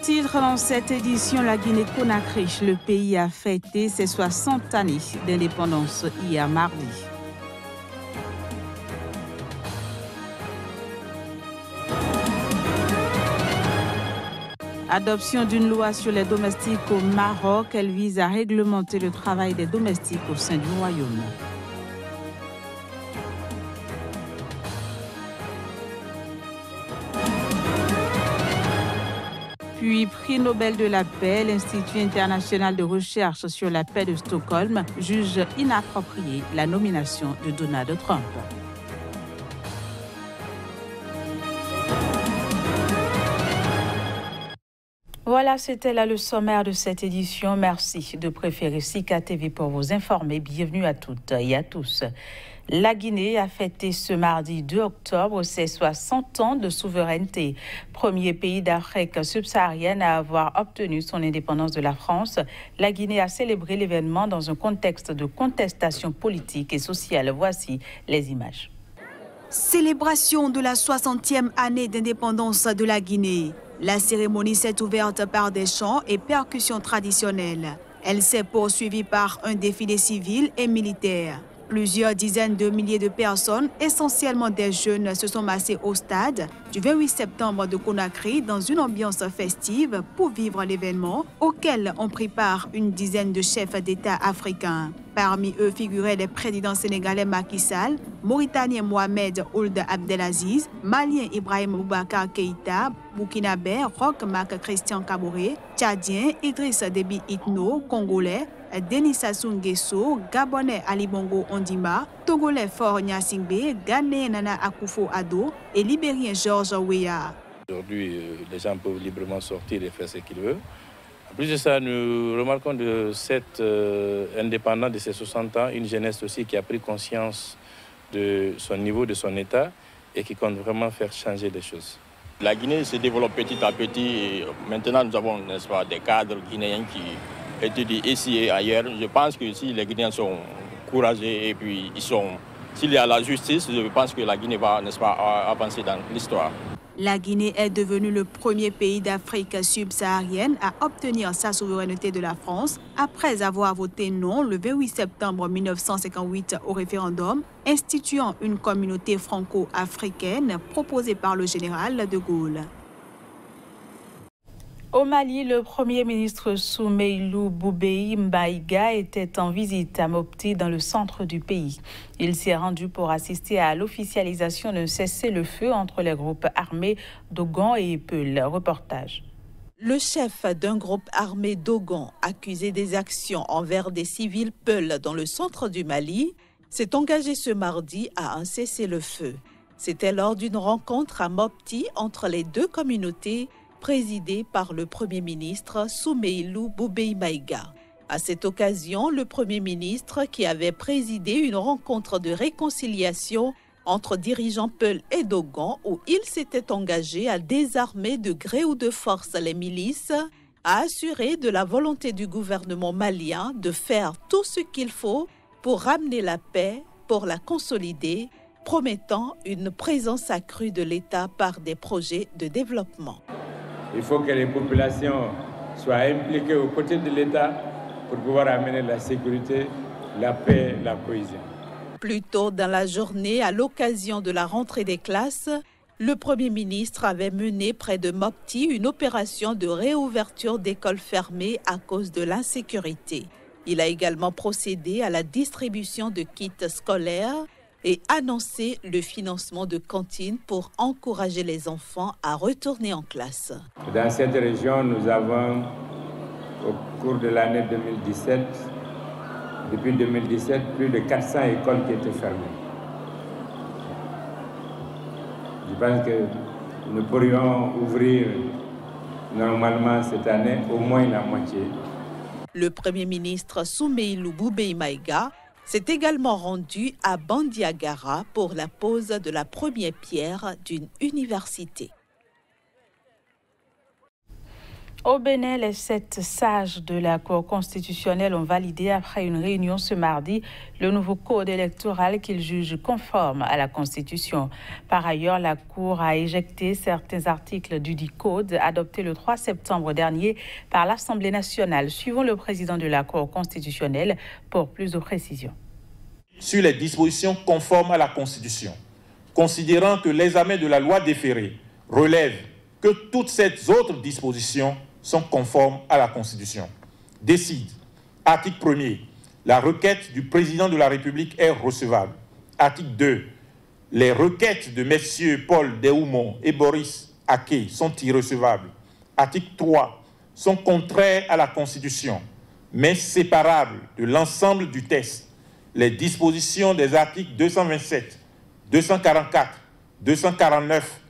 titre dans cette édition, la Guinée-Conakry. Le pays a fêté ses 60 années d'indépendance hier mardi. Adoption d'une loi sur les domestiques au Maroc. Elle vise à réglementer le travail des domestiques au sein du royaume. Puis, prix Nobel de la paix, l'Institut international de recherche sur la paix de Stockholm juge inappropriée la nomination de Donald Trump. Voilà, c'était là le sommaire de cette édition. Merci de préférer Sika TV pour vous informer. Bienvenue à toutes et à tous. La Guinée a fêté ce mardi 2 octobre ses 60 ans de souveraineté. Premier pays d'Afrique subsaharienne à avoir obtenu son indépendance de la France, la Guinée a célébré l'événement dans un contexte de contestation politique et sociale. Voici les images. Célébration de la 60e année d'indépendance de la Guinée. La cérémonie s'est ouverte par des chants et percussions traditionnelles. Elle s'est poursuivie par un défilé civil et militaire. Plusieurs dizaines de milliers de personnes, essentiellement des jeunes, se sont massées au stade du 28 septembre de Conakry dans une ambiance festive pour vivre l'événement auquel ont pris part une dizaine de chefs d'État africains. Parmi eux figuraient les présidents sénégalais Macky Sall, mauritanien Mohamed Ould Abdelaziz, malien Ibrahim Boubacar Keïta, burkinabé Roch Marc Christian Kaboré, tchadien Idriss Déby Itno, congolais Denis Sassou Nguesso, gabonais Ali Bongo Ondimba, togolais Faure Gnassingbé, ghanéen Nana Akufo-Addo et libérien Georges Weah. Aujourd'hui, les gens peuvent librement sortir et faire ce qu'ils veulent. En plus de ça, nous remarquons de cette indépendance de ces 60 ans, une jeunesse aussi qui a pris conscience de son niveau, de son état et qui compte vraiment faire changer les choses. La Guinée se développe petit à petit et maintenant nous avons, n'est-ce pas, des cadres guinéens qui étudient ici et ailleurs. Je pense que si les Guinéens sont courageux et puis s'il y a la justice, je pense que la Guinée va, n'est-ce pas, avancer dans l'histoire. La Guinée est devenue le premier pays d'Afrique subsaharienne à obtenir sa souveraineté de la France après avoir voté non le 28 septembre 1958 au référendum instituant une communauté franco-africaine proposée par le général de Gaulle. Au Mali, le Premier ministre Soumeylou Boubèye Maïga était en visite à Mopti dans le centre du pays. Il s'y est rendu pour assister à l'officialisation d'un cessez-le-feu entre les groupes armés Dogon et Peul. Reportage. Le chef d'un groupe armé Dogon, accusé des actions envers des civils Peul dans le centre du Mali, s'est engagé ce mardi à un cessez-le-feu. C'était lors d'une rencontre à Mopti entre les deux communautés présidée par le Premier ministre Soumeylou Boubèye Maïga. À cette occasion, le Premier ministre, qui avait présidé une rencontre de réconciliation entre dirigeants Peul et Dogon, où il s'était engagé à désarmer de gré ou de force les milices, a assuré de la volonté du gouvernement malien de faire tout ce qu'il faut pour ramener la paix, pour la consolider, promettant une présence accrue de l'État par des projets de développement. Il faut que les populations soient impliquées aux côtés de l'État pour pouvoir amener la sécurité, la paix, la cohésion. Plus tôt dans la journée, à l'occasion de la rentrée des classes, le Premier ministre avait mené près de Mopti une opération de réouverture d'écoles fermées à cause de l'insécurité. Il a également procédé à la distribution de kits scolaires et annoncé le financement de cantines pour encourager les enfants à retourner en classe. Dans cette région, nous avons, au cours de l'année 2017, depuis 2017, plus de 400 écoles qui étaient fermées. Je pense que nous pourrions ouvrir normalement cette année au moins la moitié. Le Premier ministre Soumeylou Boubèye Maïga s'est également rendu à Bandiagara pour la pose de la première pierre d'une université. Au Bénin, les 7 sages de la Cour constitutionnelle ont validé après une réunion ce mardi le nouveau code électoral qu'ils jugent conforme à la Constitution. Par ailleurs, la Cour a éjecté certains articles du dit code adopté le 3 septembre dernier par l'Assemblée nationale. Suivons le président de la Cour constitutionnelle pour plus de précisions. Sur les dispositions conformes à la Constitution, considérant que l'examen de la loi déférée relève que toutes ces autres dispositions sont conformes à la Constitution. Décide. Article 1er. La requête du président de la République est recevable. Article 2. Les requêtes de messieurs Paul Déoumont et Boris Aké sont irrecevables. Article 3. Sont contraires à la Constitution, mais séparables de l'ensemble du texte. Les dispositions des articles 227, 244, 249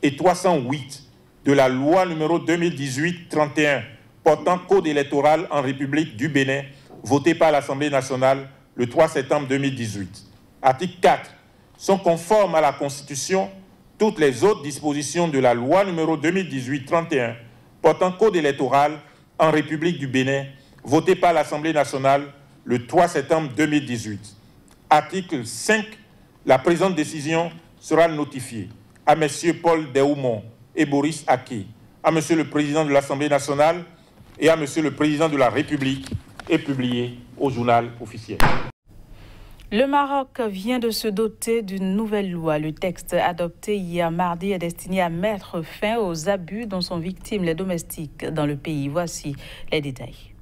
et 308 de la loi numéro 2018-31 portant code électoral en République du Bénin, votée par l'Assemblée nationale le 3 septembre 2018. Article 4. Sont conformes à la Constitution toutes les autres dispositions de la loi numéro 2018-31 portant code électoral en République du Bénin, votée par l'Assemblée nationale le 3 septembre 2018. Article 5. La présente décision sera notifiée à M. Paul Déoumont et Boris Aké, à M. le Président de l'Assemblée nationale et à M. le Président de la République et publiée au journal officiel. Le Maroc vient de se doter d'une nouvelle loi. Le texte adopté hier mardi est destiné à mettre fin aux abus dont sont victimes les domestiques dans le pays. Voici les détails.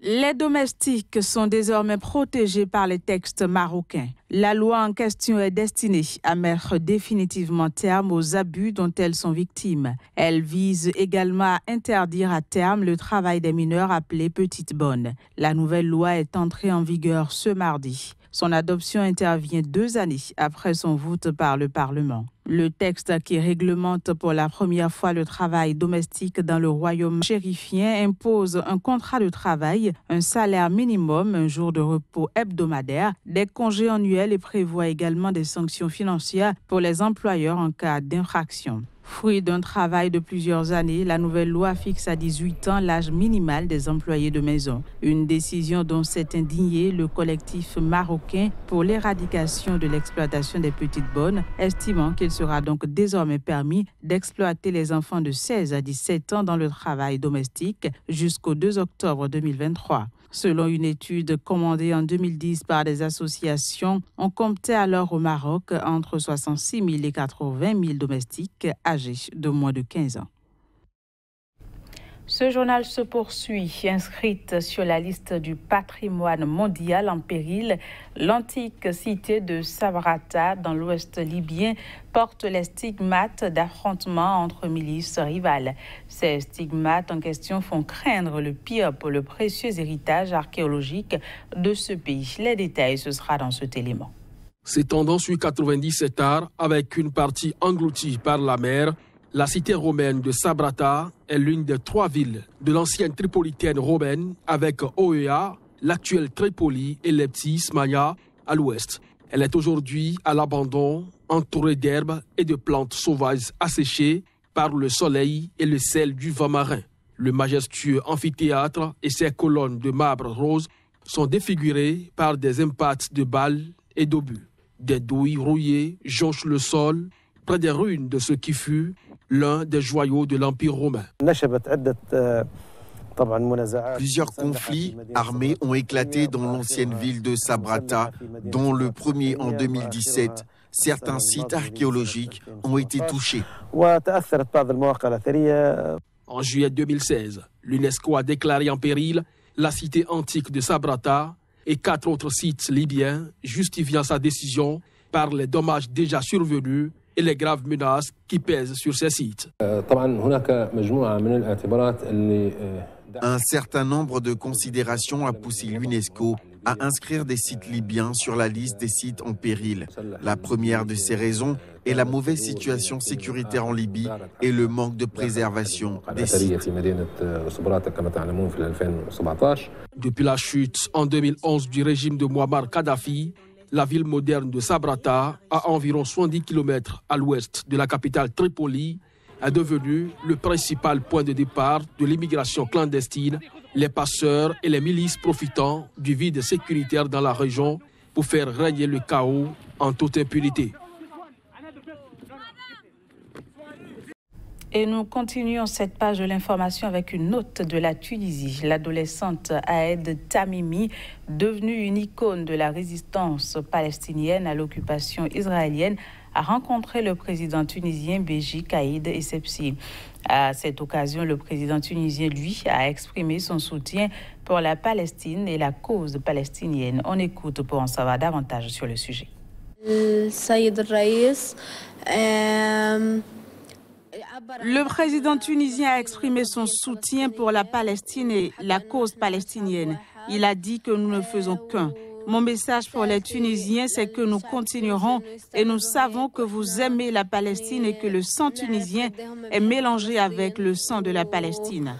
Les domestiques sont désormais protégés par les textes marocains. La loi en question est destinée à mettre définitivement terme aux abus dont elles sont victimes. Elle vise également à interdire à terme le travail des mineurs appelé petite bonne. La nouvelle loi est entrée en vigueur ce mardi. Son adoption intervient 2 années après son vote par le Parlement. Le texte qui réglemente pour la première fois le travail domestique dans le royaume chérifien impose un contrat de travail, un salaire minimum, un jour de repos hebdomadaire, des congés annuels et prévoit également des sanctions financières pour les employeurs en cas d'infraction. Fruit d'un travail de plusieurs années, la nouvelle loi fixe à 18 ans l'âge minimal des employés de maison. Une décision dont s'est indigné le collectif marocain pour l'éradication de l'exploitation des petites bonnes, estimant qu'il sera donc désormais permis d'exploiter les enfants de 16 à 17 ans dans le travail domestique jusqu'au 2 octobre 2023. Selon une étude commandée en 2010 par des associations, on comptait alors au Maroc entre 66 000 et 80 000 domestiques âgés de moins de 15 ans. Ce journal se poursuit. Inscrite sur la liste du patrimoine mondial en péril, l'antique cité de Sabratha dans l'ouest libyen porte les stigmates d'affrontements entre milices rivales. Ces stigmates en question font craindre le pire pour le précieux héritage archéologique de ce pays. Les détails, ce sera dans cet élément. S'étendant sur 90 hectares avec une partie engloutie par la mer, la cité romaine de Sabratha est l'une des 3 villes de l'ancienne Tripolitaine romaine avec Oea, l'actuelle Tripoli et Leptis Maya à l'ouest. Elle est aujourd'hui à l'abandon, entourée d'herbes et de plantes sauvages asséchées par le soleil et le sel du vent marin. Le majestueux amphithéâtre et ses colonnes de marbre rose sont défigurées par des impacts de balles et d'obus. Des douilles rouillées jonchent le sol près des ruines de ce qui fut l'un des joyaux de l'Empire romain. Plusieurs conflits armés ont éclaté dans l'ancienne ville de Sabratha, dont le premier en 2017. Certains sites archéologiques ont été touchés. En juillet 2016, l'UNESCO a déclaré en péril la cité antique de Sabratha et 4 autres sites libyens, justifiant sa décision par les dommages déjà survenus et les graves menaces qui pèsent sur ces sites. Un certain nombre de considérations a poussé l'UNESCO à inscrire des sites libyens sur la liste des sites en péril. La première de ces raisons est la mauvaise situation sécuritaire en Libye et le manque de préservation des sites. Depuis la chute en 2011 du régime de Muammar Kadhafi, la ville moderne de Sabratha, à environ 70 km à l'ouest de la capitale Tripoli, est devenu le principal point de départ de l'immigration clandestine, les passeurs et les milices profitant du vide sécuritaire dans la région pour faire régner le chaos en toute impunité. Et nous continuons cette page de l'information avec une note de la Tunisie. L'adolescente Ahed Tamimi, devenue une icône de la résistance palestinienne à l'occupation israélienne, a rencontré le président tunisien Béji Caïd Essebsi. À cette occasion, le président tunisien, lui, a exprimé son soutien pour la Palestine et la cause palestinienne. On écoute pour en savoir davantage sur le sujet. Le président tunisien a exprimé son soutien pour la Palestine et la cause palestinienne. Il a dit que nous ne faisons qu'un. Mon message pour les Tunisiens, c'est que nous continuerons et nous savons que vous aimez la Palestine et que le sang tunisien est mélangé avec le sang de la Palestine.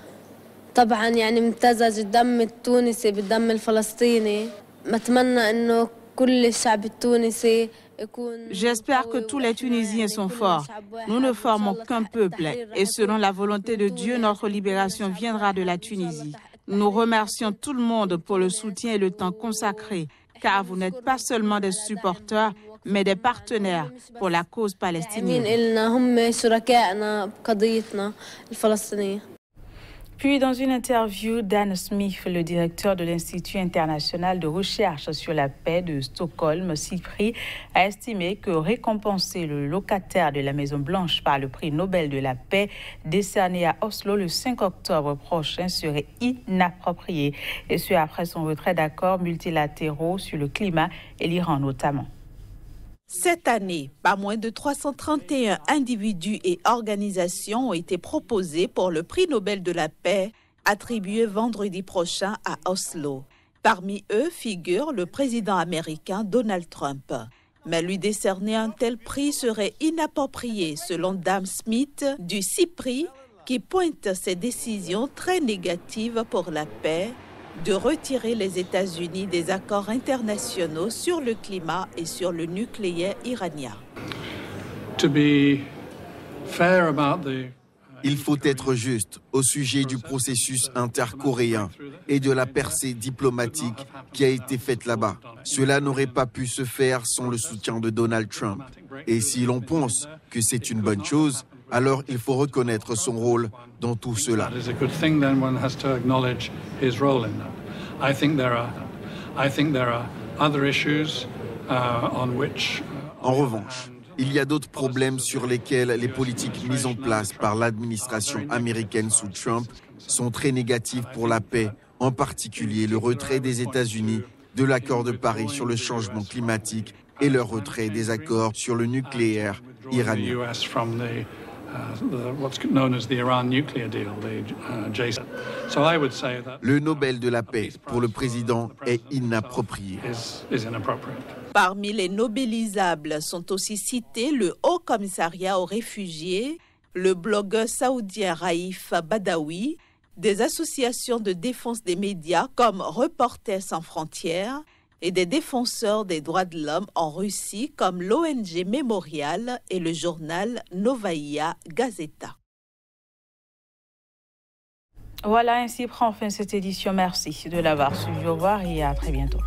J'espère que tous les Tunisiens sont forts. Nous ne formons qu'un peuple et selon la volonté de Dieu, notre libération viendra de la Tunisie. Nous remercions tout le monde pour le soutien et le temps consacré, car vous n'êtes pas seulement des supporters, mais des partenaires pour la cause palestinienne. Puis, dans une interview, Dan Smith, le directeur de l'Institut international de recherche sur la paix de Stockholm, CIPRI, a estimé que récompenser le locataire de la Maison-Blanche par le prix Nobel de la paix décerné à Oslo le 5 octobre prochain serait inapproprié, et ce après son retrait d'accords multilatéraux sur le climat et l'Iran notamment. Cette année, pas moins de 331 individus et organisations ont été proposés pour le prix Nobel de la paix, attribué vendredi prochain à Oslo. Parmi eux figure le président américain Donald Trump. Mais lui décerner un tel prix serait inapproprié, selon Dan Smith du CIPRI, qui pointe ces décisions très négatives pour la paix, de retirer les États-Unis des accords internationaux sur le climat et sur le nucléaire iranien. Il faut être juste au sujet du processus intercoréen et de la percée diplomatique qui a été faite là-bas. Cela n'aurait pas pu se faire sans le soutien de Donald Trump. Et si l'on pense que c'est une bonne chose, alors il faut reconnaître son rôle dans tout cela. En revanche, il y a d'autres problèmes sur lesquels les politiques mises en place par l'administration américaine sous Trump sont très négatives pour la paix, en particulier le retrait des États-Unis de l'accord de Paris sur le changement climatique et le retrait des accords sur le nucléaire iranien. Le Nobel de la paix pour le président est inapproprié. Parmi les nobelisables sont aussi cités le Haut Commissariat aux réfugiés, le blogueur saoudien Raif Badawi, des associations de défense des médias comme Reporters sans frontières et des défenseurs des droits de l'homme en Russie comme l'ONG Mémorial et le journal Novaya Gazeta. Voilà, ainsi prend fin cette édition. Merci de l'avoir suivi. Au revoir et à très bientôt.